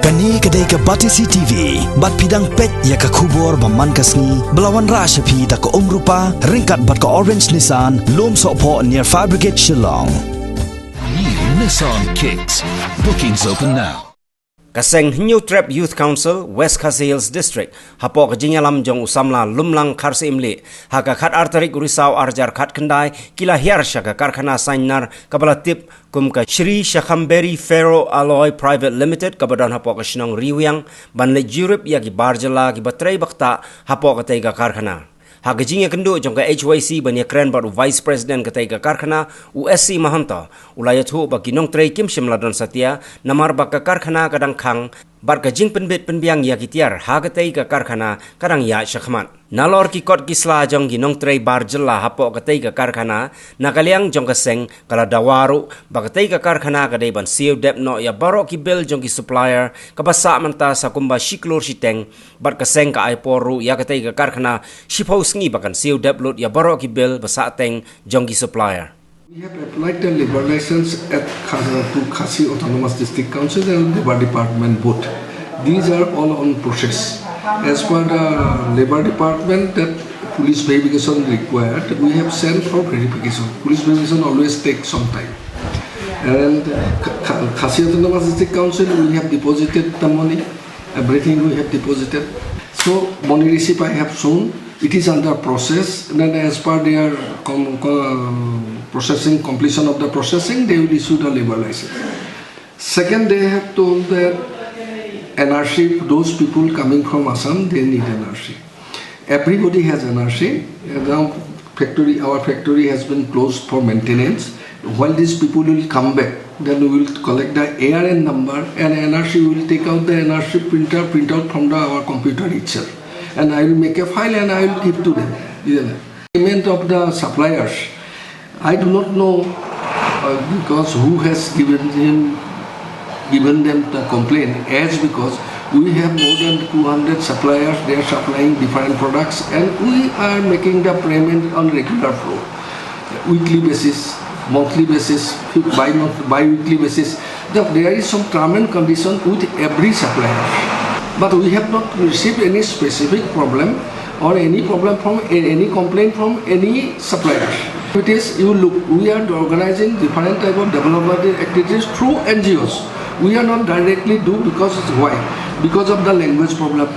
Kani kedai ke Batisi TV, bat pidang pet ya ke kubur baman kasni, belawan rasa pi da ke rupa, ringkat bat ke Orange Nissan, lom sokpo near Fire Brigade Shillong. New Nissan Kicks. Bookings open now. Kaseng New Trap Youth Council West Khasi Hills District hapok jinyalam jong usamla lumlang kharse imli haka khat artarik urisau arjar khat kendai kila hiar shaka karkhana sainar kabalatip kumka Shri Shakhamberi Ferro Alloy Private Limited kabadan hapok shnong riwiang banle Europe yagi barjala ki batrai bakta hapok teiga karkhana Hagajing kendo jong ka HYC banya kren baru Vice President katai ka karkhana USC Mahanta ulayat hu bagi nong trei kim shimladon satya namar bak ka karkhana kadang khang bar ka jing penbit penbiang ya kitiar hagatai ka karkhana kadang ya shakhmat nalor ki kot kisla jong gi nong trei barjela hapo katai ka karkhana nakaliang jong ka seng kala dawaru bakatai ka karkhana kadai ban siu dep no ya barok ki bill jong ki supplier kabasa manta sakumba shiklor shiteng bar ka seng ka aiporu ya katai ka karkhana shipau ngi bakan siu dep lot ya barok ki bill basa teng jong ki supplier. We have applied the labour license to Khasi Autonomous District Council and Labour Department both. These are all on process. As per the Labour Department, that police verification required, we have sent for verification. Police verification always takes some time. And Khasi Autonomous District Council, we have deposited the money, everything we have deposited. So money receipt I have shown, it is under process. And then as per their completion of the processing, they will issue the labour license. Second, they have told that NRC, those people coming from Assam, they need NRC. Everybody has NRC. Now our factory has been closed for maintenance. While these people will come back, then we will collect the ARN number and NRC will take out the NRC printout from our computer itself. And I will make a file and I will give to them. Payment of the suppliers, I do not know because who has given them the complaint, as because we have more than 200 suppliers, they are supplying different products and we are making the payment on regular flow, weekly basis, monthly basis, bi-weekly basis. There is some term and condition with every supplier, but we have not received any specific problem or any problem from any complaint from any suppliers. It is, you look, we are organizing different type of development activities through NGOs. We are not directly do because why? Because of the language problem.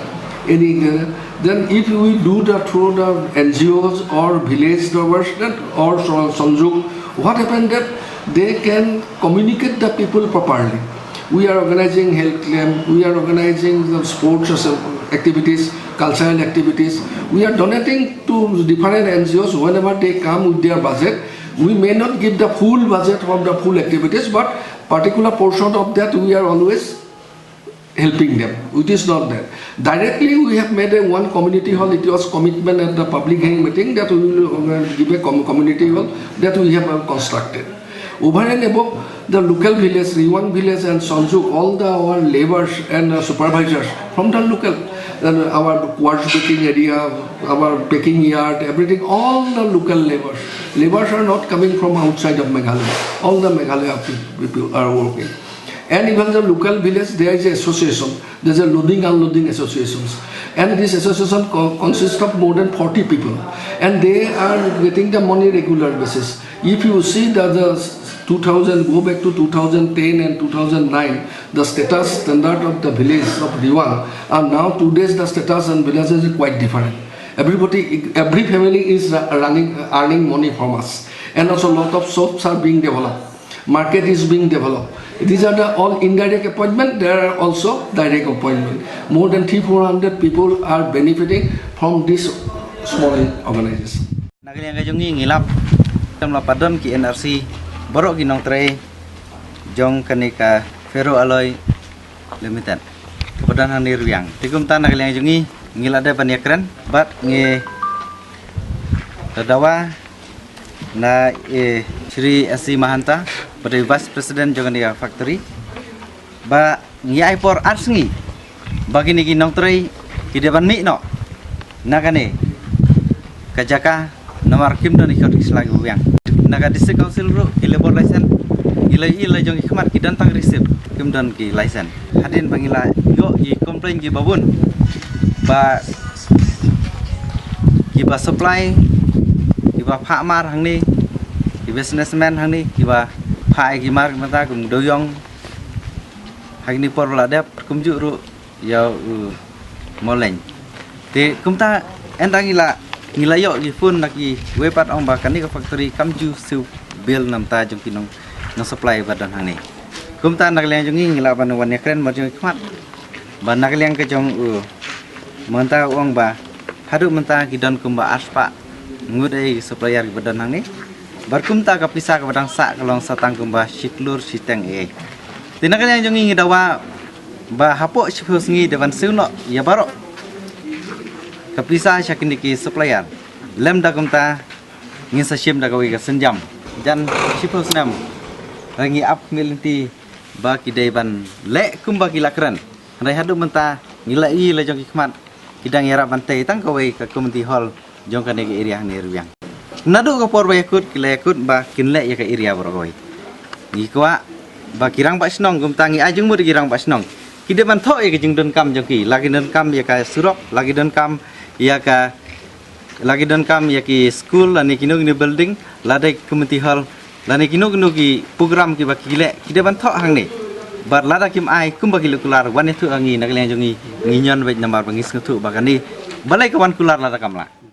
Then if we do that through the NGOs or village governors or Sanjuk, what happened that they can communicate the people properly. We are organizing health camp, we are organizing the sports activities, cultural activities. We are donating to different NGOs whenever they come with their budget. We may not give the full budget from the full activities, but particular portion of that we are always helping them. It is not there. Directly we have made one community hall. It was commitment at the public hearing meeting that we will give a community hall that we have constructed. Over and above, the local village, Riwang village and Sanjuk, all our labours and supervisors from the local, our quartz picking area, our packing yard, everything, all the local labours. Labours are not coming from outside of Meghalaya. All the Meghalaya people are working. And even the local village, there is an association. There is a loading unloading associations. And this association consists of more than 40 people. And they are getting the money regular basis. If you see that the 2000, go back to 2010 and 2009, the status standard of the village of Riwang, and now today's the status and villages is quite different. Every family is earning money from us. And also a lot of shops are being developed. Market is being developed. These are the all indirect appointment. There are also direct appointment. More than 300-400 people are benefiting from this small organization. NRC borok ginong tray jong kanika Ferro Alloy Limited kepada hanir yang tikum tanah yang jungi ngilada paniakran bat nge tadawa na Shri SC Mahanta pada Vice President Joganika Factory ba ngi aipor arts ngi bagi ni ginong tray kidaban mi no nakane kajaka nomor kim don ikut selagi yang naga district council ro labour license gila jong khmat ki dan tang receipt kim dan ki license hadin bangila yo i complain ki babun ba ki ba supply ki ba pha mar hang ni ki businessman hang ni ki ba pha ki mar mata kum doyong hang ni por la dep kum ju ru yo moleng te kum ta endang ngila yo ki phun nak ki wepat ong ba kan ni ka factory kam ju su bill nam ta jong ki nong supply badan hang ni kum ta nak leng jong ngila ban wan ya kren ma jong khmat ban nak leng ke jong menta uang ba hadu menta ki don kum ba aspa ngut ai supplier badan hang ni bar kum ta ka pisah ka badang sa kalong satang kum ba siklur siteng e tinak leng jong ngi dawa ba hapo sipus ngi devan suno ya baro kapisa syakin ki supplier lem da kum ta ngi sa sim da ka wi ka senjam jan sipus nam rangi ap milinti ba ki devan le kum ba ki lakran rai hadu menta ngila i le jong ki khmat kidang yara bantai tang ka wi ka community hall jong ka ne ki area ni ruang nadu ka por ba yakut ki le yakut ba kin le ya ka area bro oi ni kwa ba kirang ba snong kum tangi ajung mu kirang ba snong kide ban tho e jing don kam jong ki lagi don kam ya ka surok lagi don kam ya ka lagi don kam ya ki school ani kinu ni building ladai community hall lani kinu ki program ki ba ki le kide ban tho hang ni bar lada kim ai kum ba ki lukular wan thu angi nak leng jong ngi nyon be namar bangis thu ba kan ni balai kawan kular lada kamla